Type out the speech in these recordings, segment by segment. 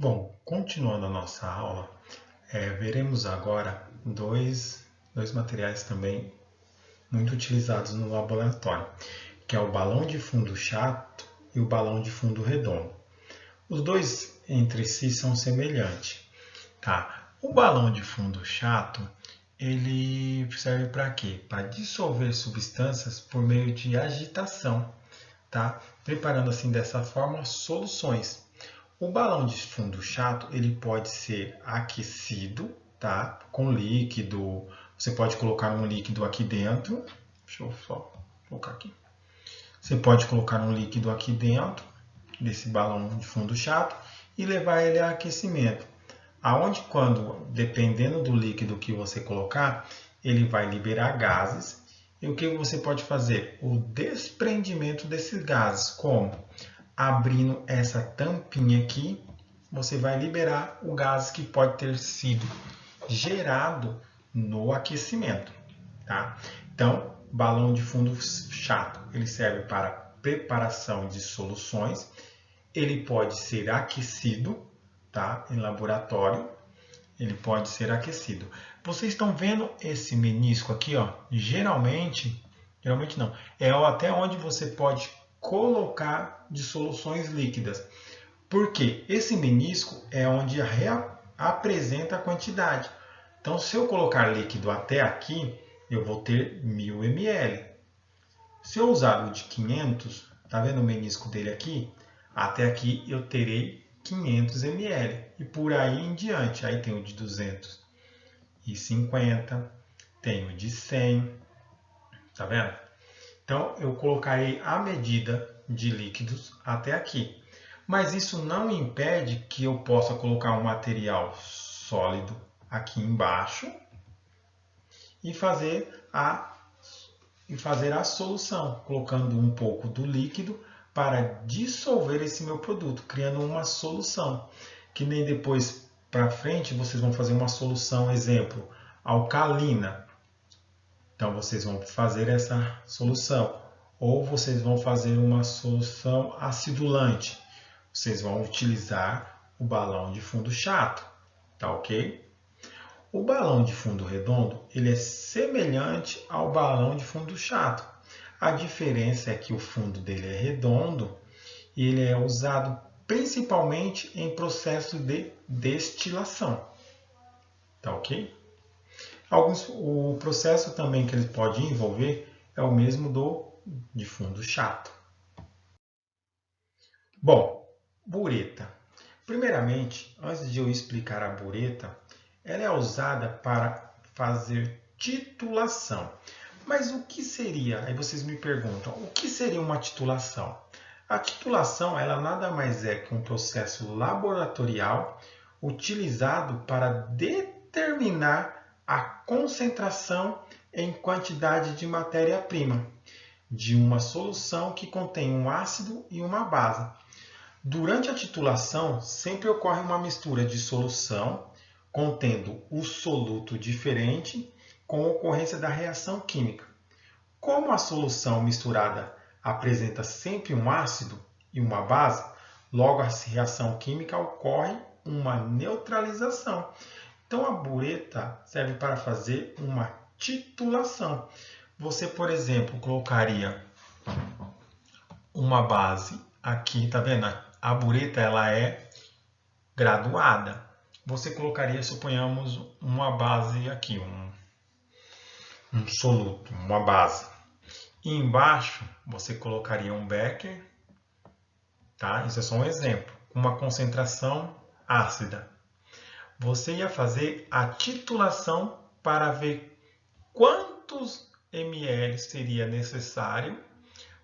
Bom, continuando a nossa aula, veremos agora dois materiais também muito utilizados no laboratório, que é o balão de fundo chato e o balão de fundo redondo. Os dois entre si são semelhantes, tá? O balão de fundo chato, ele serve para quê? Para dissolver substâncias por meio de agitação, tá? Preparando assim dessa forma soluções. O balão de fundo chato ele pode ser aquecido, tá? Com líquido. Você pode colocar um líquido aqui dentro. Deixa eu só colocar aqui. Você pode colocar um líquido aqui dentro desse balão de fundo chato e levar ele a aquecimento. Aonde quando, dependendo do líquido que você colocar, ele vai liberar gases. E o que você pode fazer? O desprendimento desses gases, como? Abrindo essa tampinha aqui, você vai liberar o gás que pode ter sido gerado no aquecimento, tá? Então, balão de fundo chato, ele serve para preparação de soluções, ele pode ser aquecido, tá? Em laboratório, ele pode ser aquecido. Vocês estão vendo esse menisco aqui, ó? Geralmente não, é até onde você pode colocar de soluções líquidas. Porque esse menisco é onde apresenta a quantidade. Então, se eu colocar líquido até aqui, eu vou ter 1000 ml. Se eu usar o de 500, tá vendo o menisco dele aqui? Até aqui eu terei 500 ml. E por aí em diante. Aí tem o de 250, tem o de 100. Tá vendo? Então, eu colocarei a medida de líquidos até aqui. Mas isso não impede que eu possa colocar um material sólido aqui embaixo e fazer a solução, colocando um pouco do líquido para dissolver esse meu produto, criando uma solução. Que nem depois para frente vocês vão fazer uma solução, exemplo, alcalina. Então vocês vão fazer essa solução. Ou vocês vão fazer uma solução acidulante. Vocês vão utilizar o balão de fundo chato, tá ok? O balão de fundo redondo ele é semelhante ao balão de fundo chato. A diferença é que o fundo dele é redondo e ele é usado principalmente em processo de destilação, tá ok? O processo também que ele pode envolver é o mesmo de fundo chato. Bom, bureta. Primeiramente, antes de eu explicar a bureta, ela é usada para fazer titulação. Mas o que seria? Aí vocês me perguntam, o que seria uma titulação? A titulação, ela nada mais é que um processo laboratorial utilizado para determinar a concentração em quantidade de matéria-prima de uma solução que contém um ácido e uma base. Durante a titulação, sempre ocorre uma mistura de solução contendo o soluto diferente com ocorrência da reação química. Como a solução misturada apresenta sempre um ácido e uma base, logo a reação química ocorre uma neutralização. Então a bureta serve para fazer uma titulação. Você, por exemplo, colocaria uma base aqui, tá vendo? A bureta ela é graduada. Você colocaria, suponhamos, uma base aqui, um soluto, uma base. E embaixo você colocaria um becker, tá? Isso é só um exemplo, uma concentração ácida. Você ia fazer a titulação para ver quantos ml seria necessário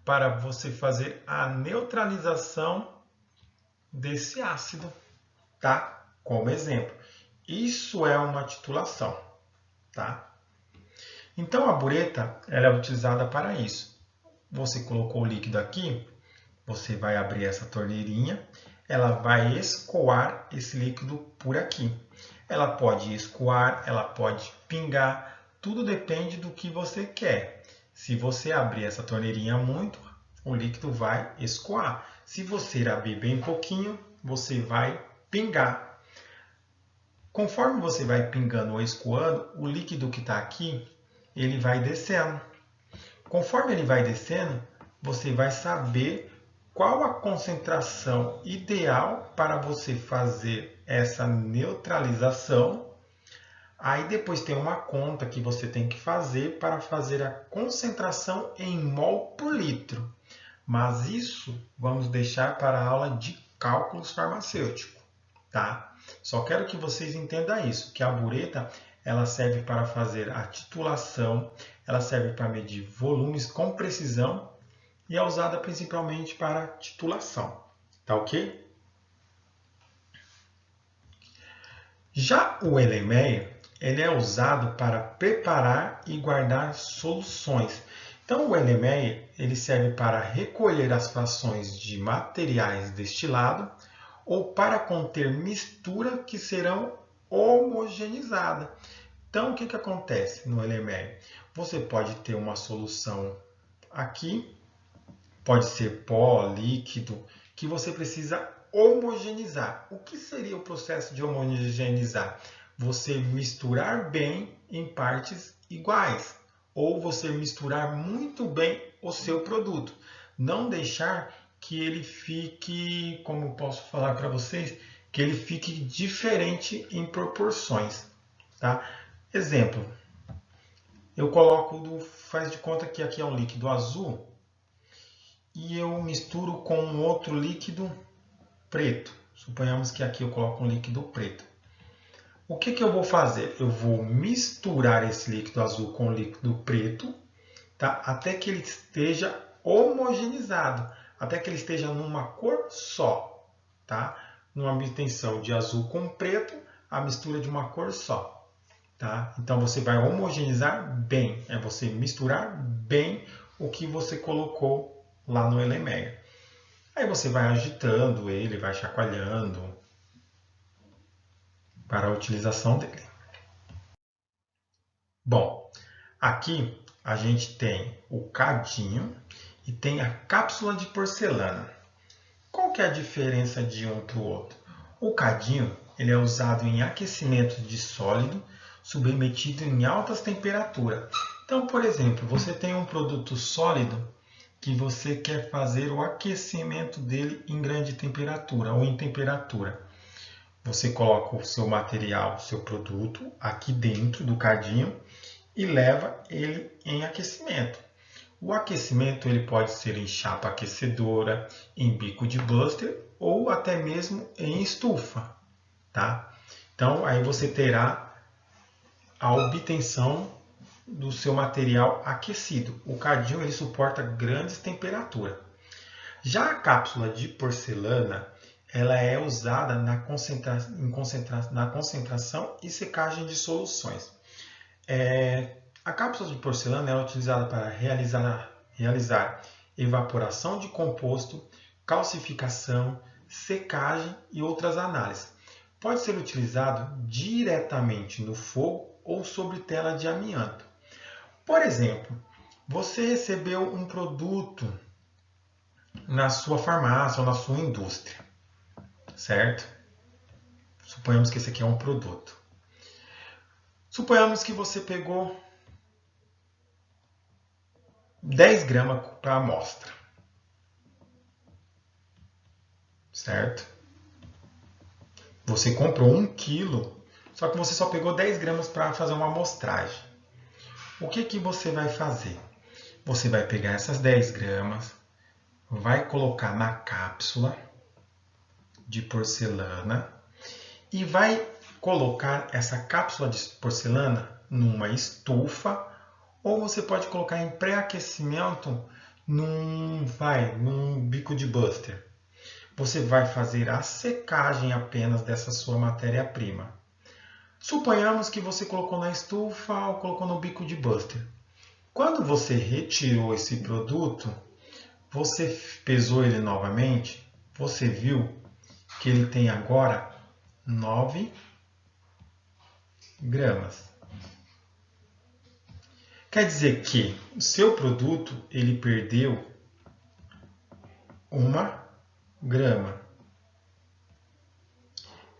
para você fazer a neutralização desse ácido, tá? Como exemplo. Isso é uma titulação, tá? Então a bureta ela é utilizada para isso. Você colocou o líquido aqui, você vai abrir essa torneirinha, ela vai escoar esse líquido por aqui. Ela pode escoar, ela pode pingar, tudo depende do que você quer. Se você abrir essa torneirinha muito, o líquido vai escoar. Se você abrir bem pouquinho, você vai pingar. Conforme você vai pingando ou escoando, o líquido que está aqui, ele vai descendo. Conforme ele vai descendo, você vai saber qual a concentração ideal para você fazer essa neutralização. Aí depois tem uma conta que você tem que fazer para fazer a concentração em mol por litro. Mas isso vamos deixar para a aula de cálculos farmacêuticos, tá? Só quero que vocês entendam isso, que a bureta ela serve para fazer a titulação, ela serve para medir volumes com precisão e é usada principalmente para titulação, tá ok? Já o Erlenmeyer, ele é usado para preparar e guardar soluções. Então o Erlenmeyer, ele serve para recolher as frações de materiais destilados ou para conter mistura que serão homogeneizadas. Então, o que acontece no Erlenmeyer? Você pode ter uma solução aqui, pode ser pó, líquido, que você precisa homogeneizar. O que seria o processo de homogeneizar? Você misturar bem em partes iguais, ou você misturar muito bem o seu produto. Não deixar que ele fique, como eu posso falar para vocês, que ele fique diferente em proporções, tá? Exemplo, eu coloco, faz de conta que aqui é um líquido azul e eu misturo com um outro líquido preto. Suponhamos que aqui eu coloco um líquido preto. O que eu vou fazer? Eu vou misturar esse líquido azul com o líquido preto, tá? Até que ele esteja homogeneizado, até que ele esteja numa cor só, tá? Numa obtenção de azul com preto, a mistura de uma cor só. Tá? Então você vai homogeneizar bem, é você misturar bem o que você colocou lá no Erlenmeyer. Aí você vai agitando ele, vai chacoalhando para a utilização dele. Bom, aqui a gente tem o cadinho e tem a cápsula de porcelana. Qual que é a diferença de um para o outro? O cadinho ele é usado em aquecimento de sólido submetido em altas temperaturas. Então, por exemplo, você tem um produto sólido que você quer fazer o aquecimento dele em grande temperatura ou em temperatura. Você coloca o seu material, o seu produto aqui dentro do cadinho e leva ele em aquecimento. O aquecimento ele pode ser em chapa aquecedora, em bico de buster ou até mesmo em estufa, tá? Então, aí você terá a obtenção do seu material aquecido. O cadinho ele suporta grandes temperaturas. Já a cápsula de porcelana ela é usada na concentração e secagem de soluções. A cápsula de porcelana é utilizada para realizar evaporação de composto, calcificação, secagem e outras análises. Pode ser utilizado diretamente no fogo ou sobre tela de amianto. Por exemplo, você recebeu um produto na sua farmácia ou na sua indústria, certo? Suponhamos que esse aqui é um produto. Suponhamos que você pegou 10 gramas para amostra, certo? Você comprou 1 quilo, só que você só pegou 10 gramas para fazer uma amostragem. O que você vai fazer? Você vai pegar essas 10 gramas, vai colocar na cápsula de porcelana e vai colocar essa cápsula de porcelana numa estufa ou você pode colocar em pré-aquecimento num bico de buster. Você vai fazer a secagem apenas dessa sua matéria-prima. Suponhamos que você colocou na estufa ou colocou no bico de buster. Quando você retirou esse produto, você pesou ele novamente, você viu que ele tem agora 9 gramas. Quer dizer que o seu produto ele perdeu 1 grama.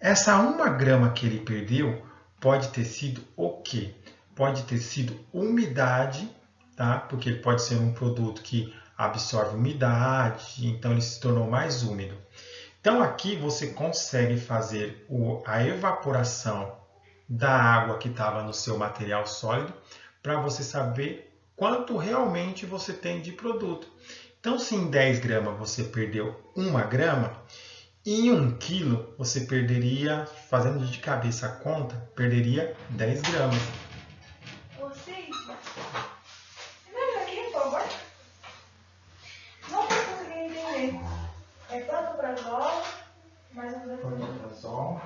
Essa 1 grama que ele perdeu pode ter sido o quê? Pode ter sido umidade, tá? Porque ele pode ser um produto que absorve umidade, então ele se tornou mais úmido. Então aqui você consegue fazer a evaporação da água que estava no seu material sólido para você saber quanto realmente você tem de produto. Então, se em 10 gramas você perdeu 1 grama, em 1 quilo você perderia, fazendo de cabeça a conta, perderia 10 gramas. Vocês, vem aqui, por favor. Não estou conseguindo entender. É pantoprazol, mais um Pantoprazol,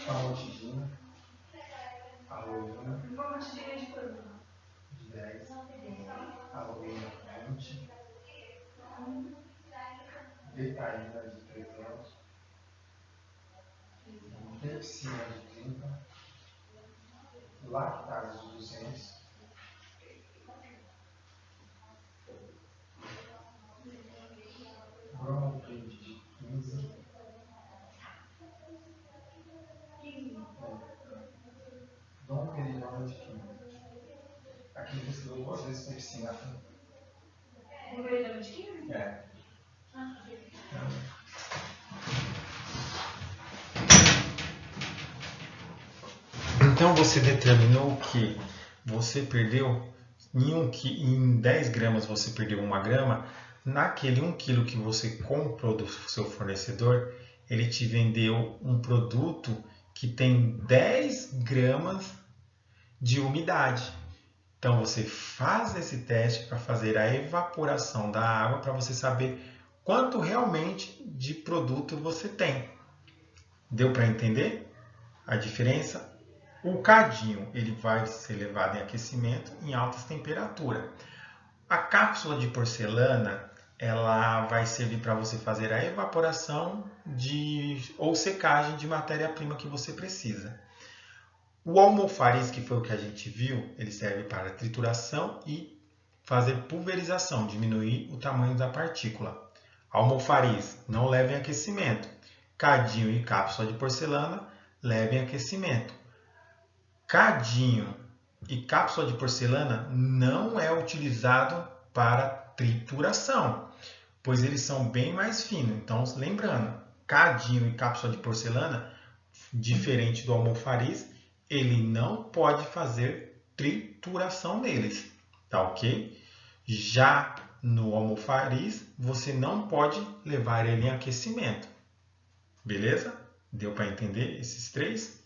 famotidina, aloína, famotidina de quanto? de 10, aloína 20, betaína de 300, pepsina de 30, lactase de 200, bromopride de 15, domperidona de 15. Aqui você deu 2 vezes pepsina. Domperidona de 15? É. Então você determinou que você perdeu em 10 gramas você perdeu 1 grama. Naquele 1 quilo que você comprou do seu fornecedor, ele te vendeu um produto que tem 10 gramas de umidade. Então você faz esse teste para fazer a evaporação da água para você saber quanto realmente de produto você tem. Deu para entender a diferença? O cadinho ele vai ser levado em aquecimento em altas temperaturas. A cápsula de porcelana ela vai servir para você fazer a evaporação ou secagem de matéria-prima que você precisa. O almofariz, que foi o que a gente viu, ele serve para trituração e fazer pulverização, diminuir o tamanho da partícula. Almofariz não leva em aquecimento. Cadinho e cápsula de porcelana levem em aquecimento. Cadinho e cápsula de porcelana não é utilizado para trituração, pois eles são bem mais finos. Então, lembrando, cadinho e cápsula de porcelana, diferente do almofariz, ele não pode fazer trituração neles, tá ok? Já no almofariz, você não pode levar ele em aquecimento. Beleza? Deu para entender esses 3?